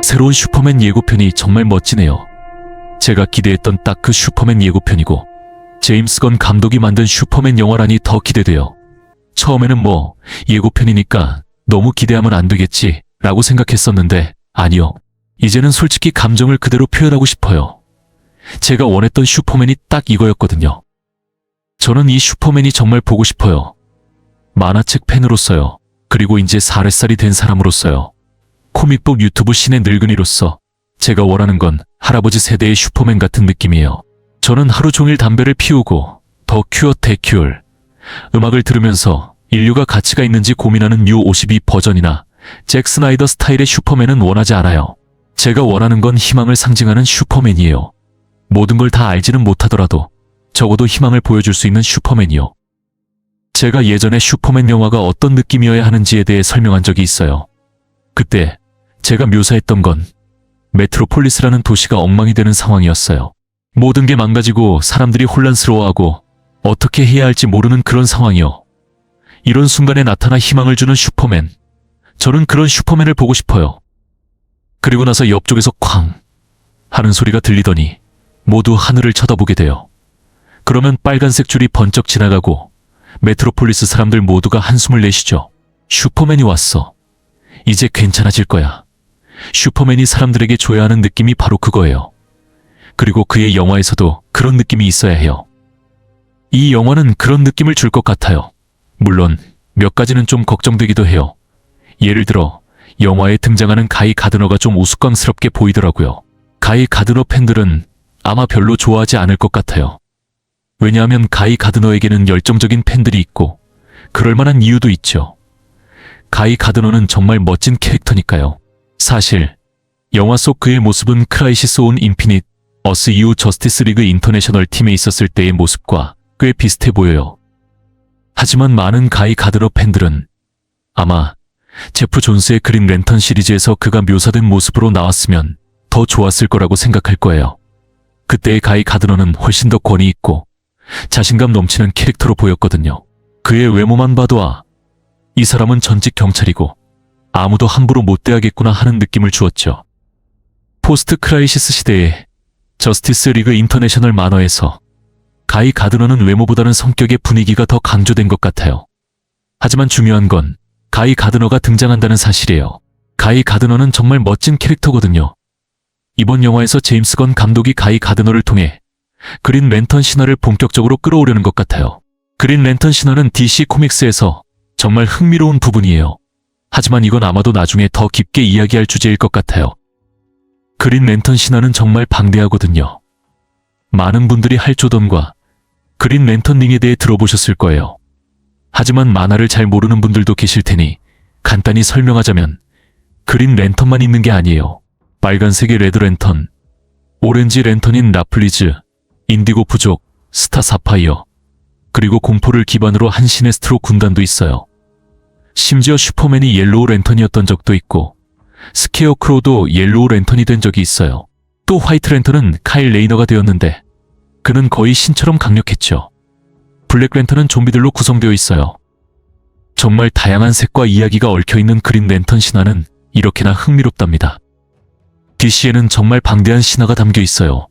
새로운 슈퍼맨 예고편이 정말 멋지네요. 제가 기대했던 딱 그 슈퍼맨 예고편이고 제임스 건 감독이 만든 슈퍼맨 영화라니 더 기대돼요. 처음에는 뭐 예고편이니까 너무 기대하면 안 되겠지 라고 생각했었는데 아니요. 이제는 솔직히 감정을 그대로 표현하고 싶어요. 제가 원했던 슈퍼맨이 딱 이거였거든요. 저는 이 슈퍼맨이 정말 보고 싶어요. 만화책 팬으로서요. 그리고 이제 40살이 된 사람으로서요. 코믹북 유튜브 신의 늙은이로서 제가 원하는 건 할아버지 세대의 슈퍼맨 같은 느낌이에요. 저는 하루 종일 담배를 피우고 더 큐어 대큐얼 음악을 들으면서 인류가 가치가 있는지 고민하는 뉴 52 버전이나 잭 스나이더 스타일의 슈퍼맨은 원하지 않아요. 제가 원하는 건 희망을 상징하는 슈퍼맨이에요. 모든 걸 다 알지는 못하더라도 적어도 희망을 보여줄 수 있는 슈퍼맨이요. 제가 예전에 슈퍼맨 영화가 어떤 느낌이어야 하는지에 대해 설명한 적이 있어요. 그때 제가 묘사했던 건 메트로폴리스라는 도시가 엉망이 되는 상황이었어요. 모든 게 망가지고 사람들이 혼란스러워하고 어떻게 해야 할지 모르는 그런 상황이요. 이런 순간에 나타나 희망을 주는 슈퍼맨. 저는 그런 슈퍼맨을 보고 싶어요. 그리고 나서 옆쪽에서 쾅 하는 소리가 들리더니 모두 하늘을 쳐다보게 돼요. 그러면 빨간색 줄이 번쩍 지나가고 메트로폴리스 사람들 모두가 한숨을 내쉬죠. 슈퍼맨이 왔어. 이제 괜찮아질 거야. 슈퍼맨이 사람들에게 줘야 하는 느낌이 바로 그거예요. 그리고 그의 영화에서도 그런 느낌이 있어야 해요. 이 영화는 그런 느낌을 줄 것 같아요. 물론 몇 가지는 좀 걱정되기도 해요. 예를 들어 영화에 등장하는 가이 가드너가 좀 우스꽝스럽게 보이더라고요. 가이 가드너 팬들은 아마 별로 좋아하지 않을 것 같아요. 왜냐하면 가이 가드너에게는 열정적인 팬들이 있고 그럴 만한 이유도 있죠. 가이 가드너는 정말 멋진 캐릭터니까요. 사실 영화 속 그의 모습은 크라이시스 온 인피닛 어스 이후 저스티스 리그 인터내셔널 팀에 있었을 때의 모습과 꽤 비슷해 보여요. 하지만 많은 가이 가드너 팬들은 아마 제프 존스의 그린 랜턴 시리즈에서 그가 묘사된 모습으로 나왔으면 더 좋았을 거라고 생각할 거예요. 그때의 가이 가드너는 훨씬 더 권위 있고 자신감 넘치는 캐릭터로 보였거든요. 그의 외모만 봐도 이 사람은 전직 경찰이고 아무도 함부로 못 대하겠구나 하는 느낌을 주었죠. 포스트 크라이시스 시대의 저스티스 리그 인터내셔널 만화에서 가이 가드너는 외모보다는 성격의 분위기가 더 강조된 것 같아요. 하지만 중요한 건 가이 가드너가 등장한다는 사실이에요. 가이 가드너는 정말 멋진 캐릭터거든요. 이번 영화에서 제임스 건 감독이 가이 가드너를 통해 그린 랜턴 신화를 본격적으로 끌어오려는 것 같아요. 그린 랜턴 신화는 DC 코믹스에서 정말 흥미로운 부분이에요. 하지만 이건 아마도 나중에 더 깊게 이야기할 주제일 것 같아요. 그린 랜턴 신화는 정말 방대하거든요. 많은 분들이 할 조던과 그린 랜턴 링에 대해 들어보셨을 거예요. 하지만 만화를 잘 모르는 분들도 계실 테니 간단히 설명하자면 그린 랜턴만 있는 게 아니에요. 빨간색의 레드 랜턴, 오렌지 랜턴인 라플리즈, 인디고 부족, 스타 사파이어, 그리고 공포를 기반으로 한 시네스트로 군단도 있어요. 심지어 슈퍼맨이 옐로우 랜턴이었던 적도 있고 스케어크로도 옐로우 랜턴이 된 적이 있어요. 또 화이트 랜턴은 카일 레이너가 되었는데 그는 거의 신처럼 강력했죠. 블랙 랜턴은 좀비들로 구성되어 있어요. 정말 다양한 색과 이야기가 얽혀있는 그린 랜턴 신화는 이렇게나 흥미롭답니다. DC에는 정말 방대한 신화가 담겨 있어요.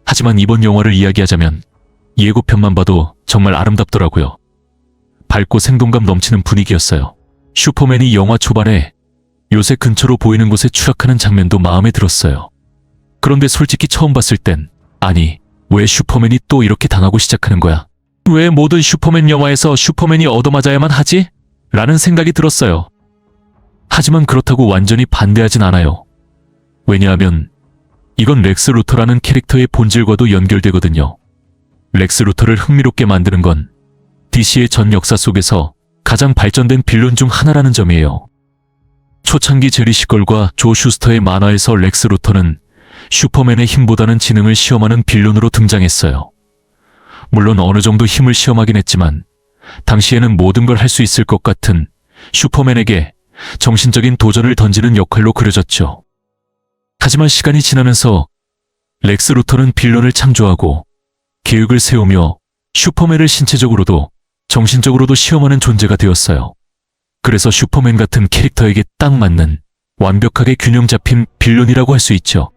하지만 이번 영화를 이야기하자면 예고편만 봐도 정말 아름답더라고요. 밝고 생동감 넘치는 분위기였어요. 슈퍼맨이 영화 초반에 요새 근처로 보이는 곳에 추락하는 장면도 마음에 들었어요. 그런데 솔직히 처음 봤을 땐 아니, 왜 슈퍼맨이 또 이렇게 당하고 시작하는 거야? 왜 모든 슈퍼맨 영화에서 슈퍼맨이 얻어맞아야만 하지? 라는 생각이 들었어요. 하지만 그렇다고 완전히 반대하진 않아요. 왜냐하면 이건 렉스 루터라는 캐릭터의 본질과도 연결되거든요. 렉스 루터를 흥미롭게 만드는 건 DC의 전 역사 속에서 가장 발전된 빌런 중 하나라는 점이에요. 초창기 제리 시걸과 조 슈스터의 만화에서 렉스 루터는 슈퍼맨의 힘보다는 지능을 시험하는 빌런으로 등장했어요. 물론 어느 정도 힘을 시험하긴 했지만 당시에는 모든 걸 할 수 있을 것 같은 슈퍼맨에게 정신적인 도전을 던지는 역할로 그려졌죠. 하지만 시간이 지나면서 렉스 루터는 빌런을 창조하고 계획을 세우며 슈퍼맨을 신체적으로도 정신적으로도 시험하는 존재가 되었어요. 그래서 슈퍼맨 같은 캐릭터에게 딱 맞는 완벽하게 균형 잡힌 빌런이라고 할 수 있죠.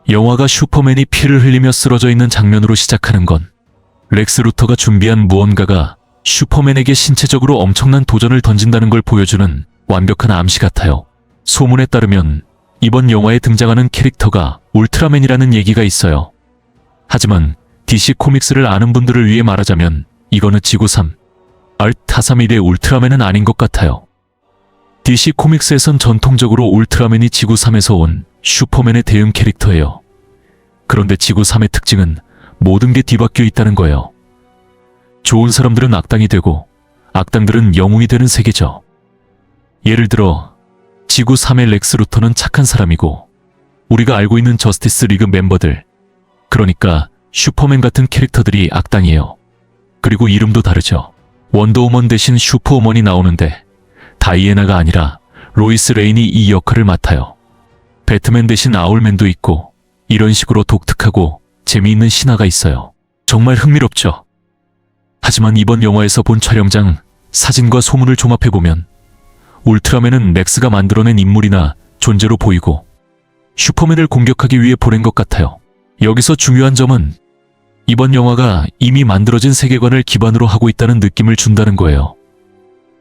영화가 슈퍼맨이 피를 흘리며 쓰러져 있는 장면으로 시작하는 건 렉스 루터가 준비한 무언가가 슈퍼맨에게 신체적으로 엄청난 도전을 던진다는 걸 보여주는 완벽한 암시 같아요. 소문에 따르면 이번 영화에 등장하는 캐릭터가 울트라맨이라는 얘기가 있어요. 하지만 DC 코믹스를 아는 분들을 위해 말하자면 이거는 지구 3, 알타사밀의 울트라맨은 아닌 것 같아요. DC 코믹스에선 전통적으로 울트라맨이 지구 3에서 온 슈퍼맨의 대응 캐릭터예요. 그런데 지구 3의 특징은 모든 게 뒤바뀌어 있다는 거예요. 좋은 사람들은 악당이 되고 악당들은 영웅이 되는 세계죠. 예를 들어 지구 3의 렉스 루터는 착한 사람이고 우리가 알고 있는 저스티스 리그 멤버들, 그러니까 슈퍼맨 같은 캐릭터들이 악당이에요. 그리고 이름도 다르죠. 원더우먼 대신 슈퍼우먼이 나오는데 다이애나가 아니라 로이스 레인이 이 역할을 맡아요. 배트맨 대신 아울맨도 있고 이런 식으로 독특하고 재미있는 신화가 있어요. 정말 흥미롭죠. 하지만 이번 영화에서 본 촬영장 사진과 소문을 종합해보면 울트라맨은 렉스가 만들어낸 인물이나 존재로 보이고 슈퍼맨을 공격하기 위해 보낸 것 같아요. 여기서 중요한 점은 이번 영화가 이미 만들어진 세계관을 기반으로 하고 있다는 느낌을 준다는 거예요.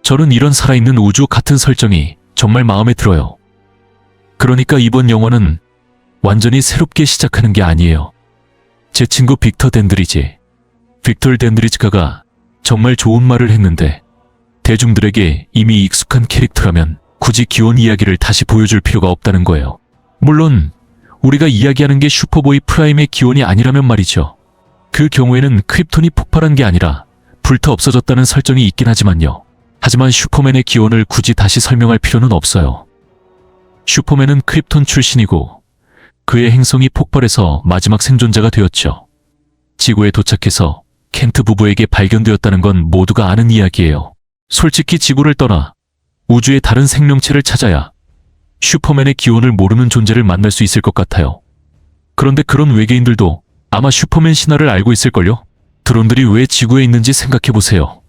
저는 이런 살아있는 우주 같은 설정이 정말 마음에 들어요. 그러니까 이번 영화는 완전히 새롭게 시작하는 게 아니에요. 제 친구 빅터 댄드리지가가 정말 좋은 말을 했는데 대중들에게 이미 익숙한 캐릭터라면 굳이 기원 이야기를 다시 보여줄 필요가 없다는 거예요. 물론 우리가 이야기하는 게 슈퍼보이 프라임의 기원이 아니라면 말이죠. 그 경우에는 크립톤이 폭발한 게 아니라 불타 없어졌다는 설정이 있긴 하지만요. 하지만 슈퍼맨의 기원을 굳이 다시 설명할 필요는 없어요. 슈퍼맨은 크립톤 출신이고 그의 행성이 폭발해서 마지막 생존자가 되었죠. 지구에 도착해서 켄트 부부에게 발견되었다는 건 모두가 아는 이야기예요. 솔직히 지구를 떠나 우주의 다른 생명체를 찾아야 슈퍼맨의 기원을 모르는 존재를 만날 수 있을 것 같아요. 그런데 그런 외계인들도 아마 슈퍼맨 신화를 알고 있을걸요? 드론들이 왜 지구에 있는지 생각해보세요.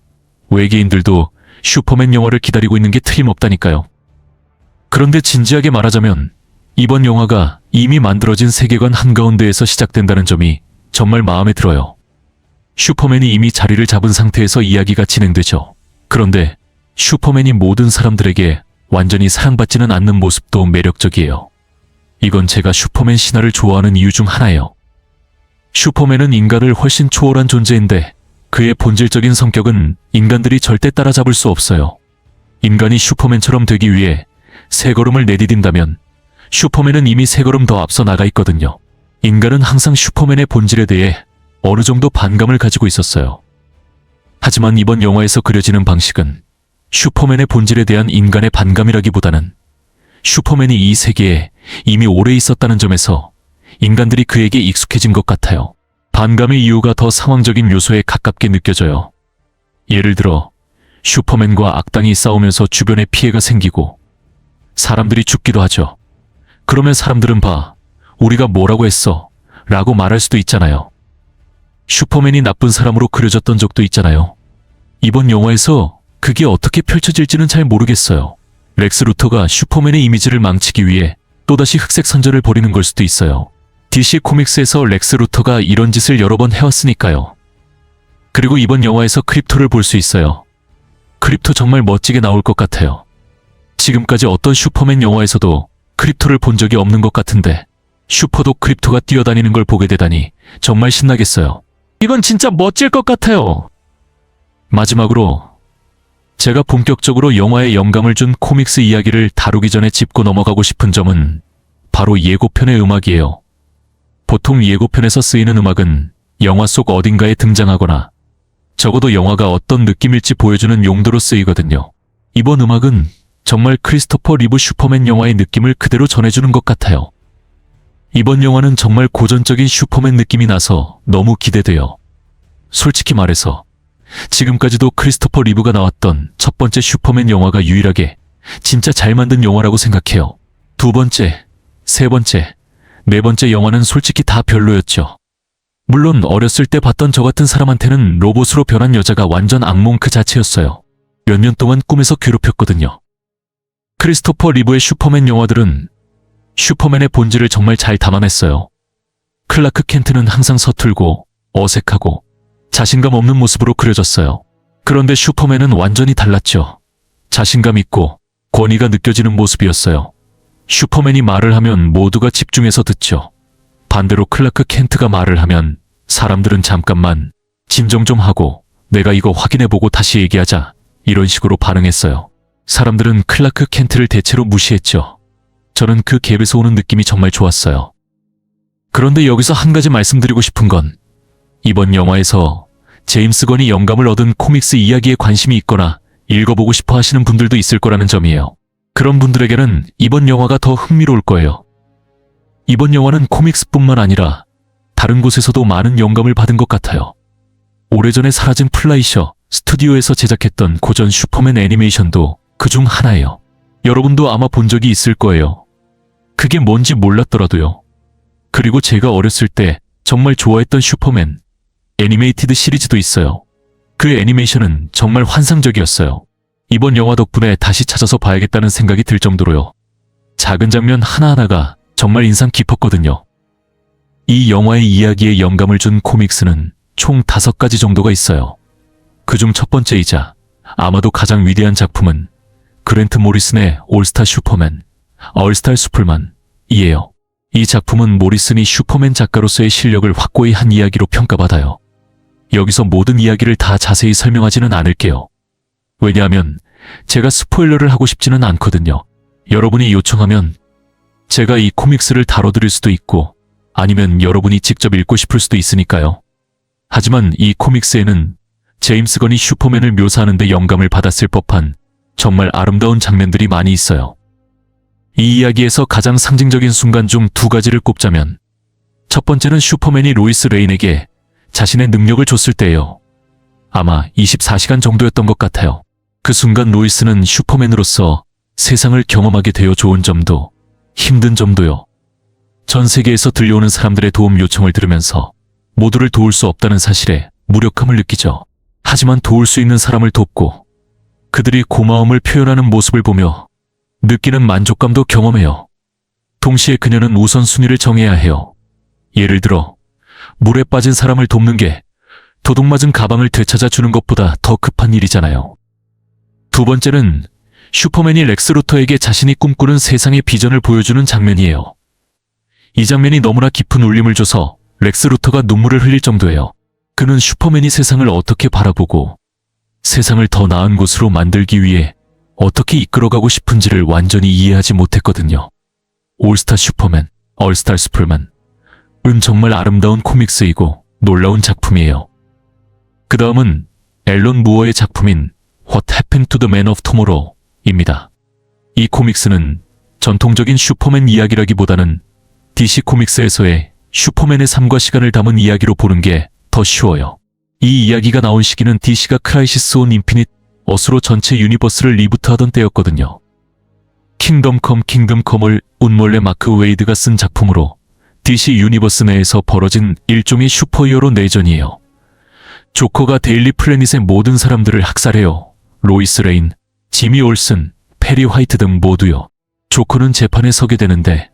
외계인들도 슈퍼맨 영화를 기다리고 있는 게 틀림없다니까요. 그런데 진지하게 말하자면 이번 영화가 이미 만들어진 세계관 한가운데에서 시작된다는 점이 정말 마음에 들어요. 슈퍼맨이 이미 자리를 잡은 상태에서 이야기가 진행되죠. 그런데 슈퍼맨이 모든 사람들에게 완전히 사랑받지는 않는 모습도 매력적이에요. 이건 제가 슈퍼맨 신화를 좋아하는 이유 중 하나예요. 슈퍼맨은 인간을 훨씬 초월한 존재인데 그의 본질적인 성격은 인간들이 절대 따라잡을 수 없어요. 인간이 슈퍼맨처럼 되기 위해 세 걸음을 내디딘다면 슈퍼맨은 이미 세 걸음 더 앞서 나가 있거든요. 인간은 항상 슈퍼맨의 본질에 대해 어느 정도 반감을 가지고 있었어요. 하지만 이번 영화에서 그려지는 방식은 슈퍼맨의 본질에 대한 인간의 반감이라기보다는 슈퍼맨이 이 세계에 이미 오래 있었다는 점에서 인간들이 그에게 익숙해진 것 같아요. 반감의 이유가 더 상황적인 요소에 가깝게 느껴져요. 예를 들어 슈퍼맨과 악당이 싸우면서 주변에 피해가 생기고 사람들이 죽기도 하죠. 그러면 사람들은 우리가 뭐라고 했어? 라고 말할 수도 있잖아요. 슈퍼맨이 나쁜 사람으로 그려졌던 적도 있잖아요. 이번 영화에서 그게 어떻게 펼쳐질지는 잘 모르겠어요. 렉스 루터가 슈퍼맨의 이미지를 망치기 위해 또다시 흑색 선전을 벌이는 걸 수도 있어요. DC 코믹스에서 렉스 루터가 이런 짓을 여러 번 해왔으니까요. 그리고 이번 영화에서 크립토를 볼 수 있어요. 크립토 정말 멋지게 나올 것 같아요. 지금까지 어떤 슈퍼맨 영화에서도 크립토를 본 적이 없는 것 같은데 슈퍼도 크립토가 뛰어다니는 걸 보게 되다니 정말 신나겠어요. 이건 진짜 멋질 것 같아요. 마지막으로 제가 본격적으로 영화에 영감을 준 코믹스 이야기를 다루기 전에 짚고 넘어가고 싶은 점은 바로 예고편의 음악이에요. 보통 예고편에서 쓰이는 음악은 영화 속 어딘가에 등장하거나 적어도 영화가 어떤 느낌일지 보여주는 용도로 쓰이거든요. 이번 음악은 정말 크리스토퍼 리브 슈퍼맨 영화의 느낌을 그대로 전해주는 것 같아요. 이번 영화는 정말 고전적인 슈퍼맨 느낌이 나서 너무 기대돼요. 솔직히 말해서 지금까지도 크리스토퍼 리브가 나왔던 첫 번째 슈퍼맨 영화가 유일하게 진짜 잘 만든 영화라고 생각해요. 두 번째, 세 번째, 네 번째 영화는 솔직히 다 별로였죠. 물론 어렸을 때 봤던 저 같은 사람한테는 로봇으로 변한 여자가 완전 악몽 그 자체였어요. 몇 년 동안 꿈에서 괴롭혔거든요. 크리스토퍼 리브의 슈퍼맨 영화들은 슈퍼맨의 본질을 정말 잘 담아냈어요. 클라크 켄트는 항상 서툴고 어색하고 자신감 없는 모습으로 그려졌어요. 그런데 슈퍼맨은 완전히 달랐죠. 자신감 있고 권위가 느껴지는 모습이었어요. 슈퍼맨이 말을 하면 모두가 집중해서 듣죠. 반대로 클라크 켄트가 말을 하면 사람들은 잠깐만 진정 좀 하고 내가 이거 확인해보고 다시 얘기하자 이런 식으로 반응했어요. 사람들은 클라크 켄트를 대체로 무시했죠. 저는 그 갭에서 오는 느낌이 정말 좋았어요. 그런데 여기서 한 가지 말씀드리고 싶은 건 이번 영화에서 제임스 건이 영감을 얻은 코믹스 이야기에 관심이 있거나 읽어보고 싶어 하시는 분들도 있을 거라는 점이에요. 그런 분들에게는 이번 영화가 더 흥미로울 거예요. 이번 영화는 코믹스뿐만 아니라 다른 곳에서도 많은 영감을 받은 것 같아요. 오래전에 사라진 플라이셔 스튜디오에서 제작했던 고전 슈퍼맨 애니메이션도 그중 하나예요. 여러분도 아마 본 적이 있을 거예요. 그게 뭔지 몰랐더라도요. 그리고 제가 어렸을 때 정말 좋아했던 슈퍼맨 애니메이티드 시리즈도 있어요. 그 애니메이션은 정말 환상적이었어요. 이번 영화 덕분에 다시 찾아서 봐야겠다는 생각이 들 정도로요. 작은 장면 하나하나가 정말 인상 깊었거든요. 이 영화의 이야기에 영감을 준 코믹스는 총 5가지 정도가 있어요. 그중 첫 번째이자 아마도 가장 위대한 작품은 그랜트 모리슨의 올스타 슈퍼맨, 얼스타 슈퍼맨이에요. 이 작품은 모리슨이 슈퍼맨 작가로서의 실력을 확고히 한 이야기로 평가받아요. 여기서 모든 이야기를 다 자세히 설명하지는 않을게요. 왜냐하면 제가 스포일러를 하고 싶지는 않거든요. 여러분이 요청하면 제가 이 코믹스를 다뤄드릴 수도 있고 아니면 여러분이 직접 읽고 싶을 수도 있으니까요. 하지만 이 코믹스에는 제임스 건이 슈퍼맨을 묘사하는 데 영감을 받았을 법한 정말 아름다운 장면들이 많이 있어요. 이 이야기에서 가장 상징적인 순간 중 2가지를 꼽자면 첫 번째는 슈퍼맨이 로이스 레인에게 자신의 능력을 줬을 때예요. 아마 24시간 정도였던 것 같아요. 그 순간 로이스는 슈퍼맨으로서 세상을 경험하게 되어 좋은 점도 힘든 점도요. 전 세계에서 들려오는 사람들의 도움 요청을 들으면서 모두를 도울 수 없다는 사실에 무력함을 느끼죠. 하지만 도울 수 있는 사람을 돕고 그들이 고마움을 표현하는 모습을 보며 느끼는 만족감도 경험해요. 동시에 그녀는 우선순위를 정해야 해요. 예를 들어 물에 빠진 사람을 돕는 게 도둑맞은 가방을 되찾아 주는 것보다 더 급한 일이잖아요. 두 번째는 슈퍼맨이 렉스 루터에게 자신이 꿈꾸는 세상의 비전을 보여주는 장면이에요. 이 장면이 너무나 깊은 울림을 줘서 렉스 루터가 눈물을 흘릴 정도예요. 그는 슈퍼맨이 세상을 어떻게 바라보고 세상을 더 나은 곳으로 만들기 위해 어떻게 이끌어가고 싶은지를 완전히 이해하지 못했거든요. 올스타 슈퍼맨, 얼스타 슈퍼맨은 정말 아름다운 코믹스이고 놀라운 작품이에요. 그 다음은 앨런 무어의 작품인 What Happened to the Man of Tomorrow입니다. 이 코믹스는 전통적인 슈퍼맨 이야기라기보다는 DC 코믹스에서의 슈퍼맨의 삶과 시간을 담은 이야기로 보는 게 더 쉬워요. 이 이야기가 나온 시기는 DC가 크라이시스 온 인피닛 어스로 전체 유니버스를 리부트하던 때였거든요. 킹덤 컴을 운몰레 마크 웨이드가 쓴 작품으로 DC 유니버스 내에서 벌어진 일종의 슈퍼히어로 내전이에요. 조커가 데일리 플래닛의 모든 사람들을 학살해요. 로이스 레인, 지미 올슨, 페리 화이트 등 모두요. 조커는 재판에 서게 되는데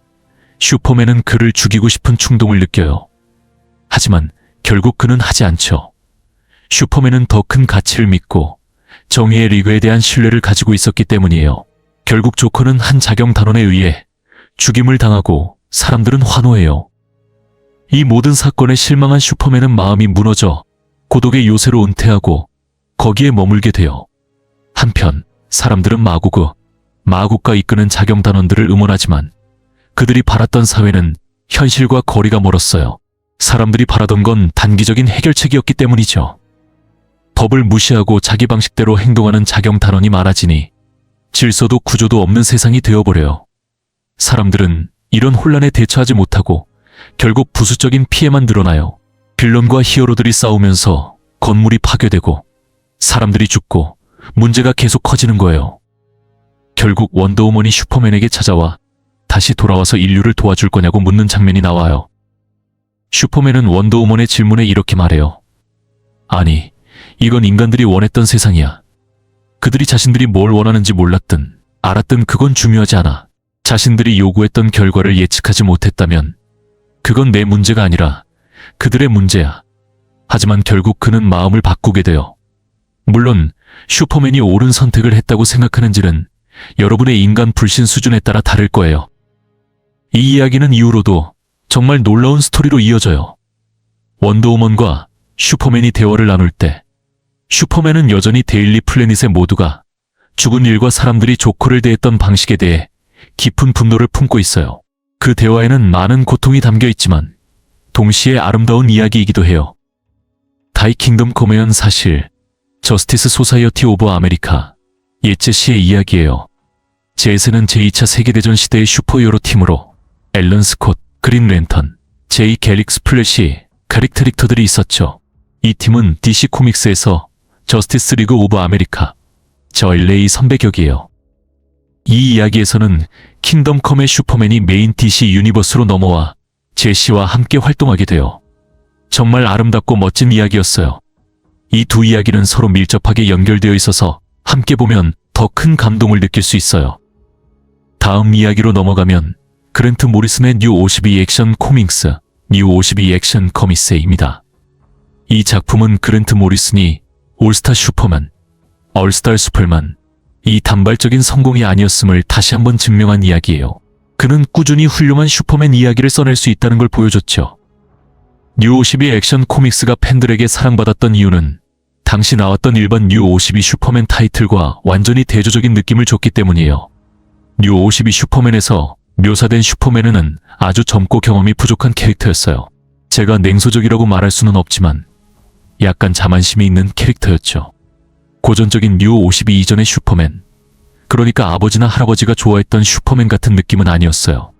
슈퍼맨은 그를 죽이고 싶은 충동을 느껴요. 하지만 결국 그는 하지 않죠. 슈퍼맨은 더 큰 가치를 믿고 정의의 리그에 대한 신뢰를 가지고 있었기 때문이에요. 결국 조커는 한 자경단원에 의해 죽임을 당하고 사람들은 환호해요. 이 모든 사건에 실망한 슈퍼맨은 마음이 무너져 고독의 요새로 은퇴하고 거기에 머물게 돼요. 한편 사람들은 마구가 이끄는 자경단원들을 응원하지만 그들이 바랐던 사회는 현실과 거리가 멀었어요. 사람들이 바라던 건 단기적인 해결책이었기 때문이죠. 법을 무시하고 자기 방식대로 행동하는 자경단원이 많아지니 질서도 구조도 없는 세상이 되어버려요. 사람들은 이런 혼란에 대처하지 못하고 결국 부수적인 피해만 늘어나요. 빌런과 히어로들이 싸우면서 건물이 파괴되고 사람들이 죽고 문제가 계속 커지는 거예요. 결국 원더우먼이 슈퍼맨에게 찾아와 다시 돌아와서 인류를 도와줄 거냐고 묻는 장면이 나와요. 슈퍼맨은 원더우먼의 질문에 이렇게 말해요. 아니, 이건 인간들이 원했던 세상이야. 그들이 자신들이 뭘 원하는지 몰랐든 알았든 그건 중요하지 않아. 자신들이 요구했던 결과를 예측하지 못했다면 그건 내 문제가 아니라 그들의 문제야. 하지만 결국 그는 마음을 바꾸게 돼요. 물론 슈퍼맨이 옳은 선택을 했다고 생각하는지는 여러분의 인간 불신 수준에 따라 다를 거예요. 이 이야기는 이후로도 정말 놀라운 스토리로 이어져요. 원더우먼과 슈퍼맨이 대화를 나눌 때 슈퍼맨은 여전히 데일리 플래닛의 모두가 죽은 일과 사람들이 조커를 대했던 방식에 대해 깊은 분노를 품고 있어요. 그 대화에는 많은 고통이 담겨 있지만 동시에 아름다운 이야기이기도 해요. 다이 킹덤 커메은 사실 저스티스 소사이어티 오브 아메리카 예체시의 이야기예요. 제세는 제2차 세계대전 시대의 슈퍼히어로 팀으로 앨런 스콧, 그린 랜턴, 제이 갤릭 스플래시, 캐릭터들이 있었죠. 이 팀은 DC 코믹스에서 저스티스 리그 오브 아메리카, 저 LA 선배격이에요. 이 이야기에서는 킹덤 컴의 슈퍼맨이 메인 DC 유니버스로 넘어와 제시와 함께 활동하게 돼요. 정말 아름답고 멋진 이야기였어요. 이 두 이야기는 서로 밀접하게 연결되어 있어서 함께 보면 더 큰 감동을 느낄 수 있어요. 다음 이야기로 넘어가면 그랜트 모리슨의 뉴 52 액션 코믹스, 뉴 52 액션 커미스입니다. 이 작품은 그랜트 모리슨이 올스타 슈퍼맨, 얼스타 슈퍼맨, 이 단발적인 성공이 아니었음을 다시 한번 증명한 이야기예요. 그는 꾸준히 훌륭한 슈퍼맨 이야기를 써낼 수 있다는 걸 보여줬죠. 뉴 52 액션 코믹스가 팬들에게 사랑받았던 이유는 당시 나왔던 일반 뉴 52 슈퍼맨 타이틀과 완전히 대조적인 느낌을 줬기 때문이에요. 뉴 52 슈퍼맨에서 묘사된 슈퍼맨은 아주 젊고 경험이 부족한 캐릭터였어요. 제가 냉소적이라고 말할 수는 없지만 약간 자만심이 있는 캐릭터였죠. 고전적인 뉴 52 이전의 슈퍼맨, 그러니까 아버지나 할아버지가 좋아했던 슈퍼맨 같은 느낌은 아니었어요.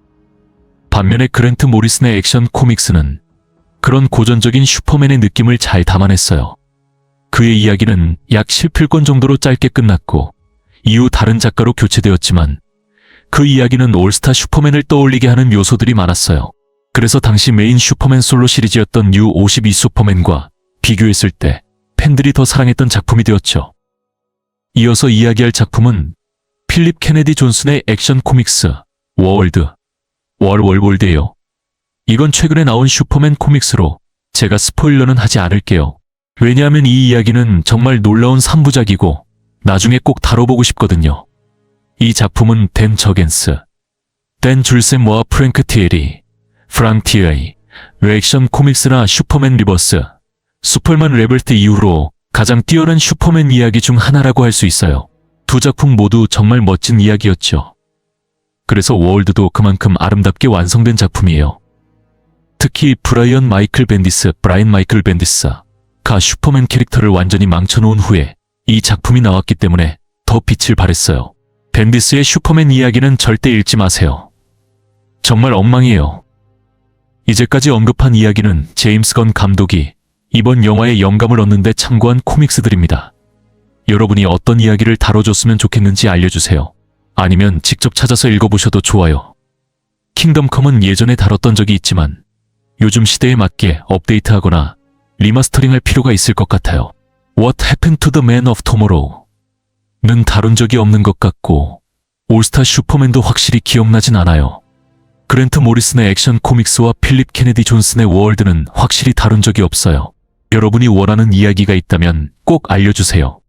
반면에 그랜트 모리슨의 액션 코믹스는 그런 고전적인 슈퍼맨의 느낌을 잘 담아냈어요. 그의 이야기는 약 10필권 정도로 짧게 끝났고 이후 다른 작가로 교체되었지만 그 이야기는 올스타 슈퍼맨을 떠올리게 하는 요소들이 많았어요. 그래서 당시 메인 슈퍼맨 솔로 시리즈였던 뉴 52 슈퍼맨과 비교했을 때 팬들이 더 사랑했던 작품이 되었죠. 이어서 이야기할 작품은 필립 케네디 존슨의 액션 코믹스 월월드예요. 이건 최근에 나온 슈퍼맨 코믹스로 제가 스포일러는 하지 않을게요. 왜냐하면 이 이야기는 정말 놀라운 3부작이고 나중에 꼭 다뤄보고 싶거든요. 이 작품은 댄 저겐스, 댄 줄셈모와 프랭크 티에리, 프랑 티에이, 액션 코믹스나 슈퍼맨 리버스, 슈퍼맨 레벨트 이후로 가장 뛰어난 슈퍼맨 이야기 중 하나라고 할 수 있어요. 두 작품 모두 정말 멋진 이야기였죠. 그래서 월드도 그만큼 아름답게 완성된 작품이에요. 특히 브라이안 마이클 벤디스가 슈퍼맨 캐릭터를 완전히 망쳐놓은 후에 이 작품이 나왔기 때문에 더 빛을 발했어요. 벤디스의 슈퍼맨 이야기는 절대 읽지 마세요. 정말 엉망이에요. 이제까지 언급한 이야기는 제임스 건 감독이 이번 영화에 영감을 얻는 데 참고한 코믹스들입니다. 여러분이 어떤 이야기를 다뤄줬으면 좋겠는지 알려주세요. 아니면 직접 찾아서 읽어보셔도 좋아요. 킹덤 컴은 예전에 다뤘던 적이 있지만 요즘 시대에 맞게 업데이트하거나 리마스터링할 필요가 있을 것 같아요. What Happened to the Man of Tomorrow는 다룬 적이 없는 것 같고 올스타 슈퍼맨도 확실히 기억나진 않아요. 그랜트 모리슨의 액션 코믹스와 필립 케네디 존슨의 월드는 확실히 다룬 적이 없어요. 여러분이 원하는 이야기가 있다면 꼭 알려주세요.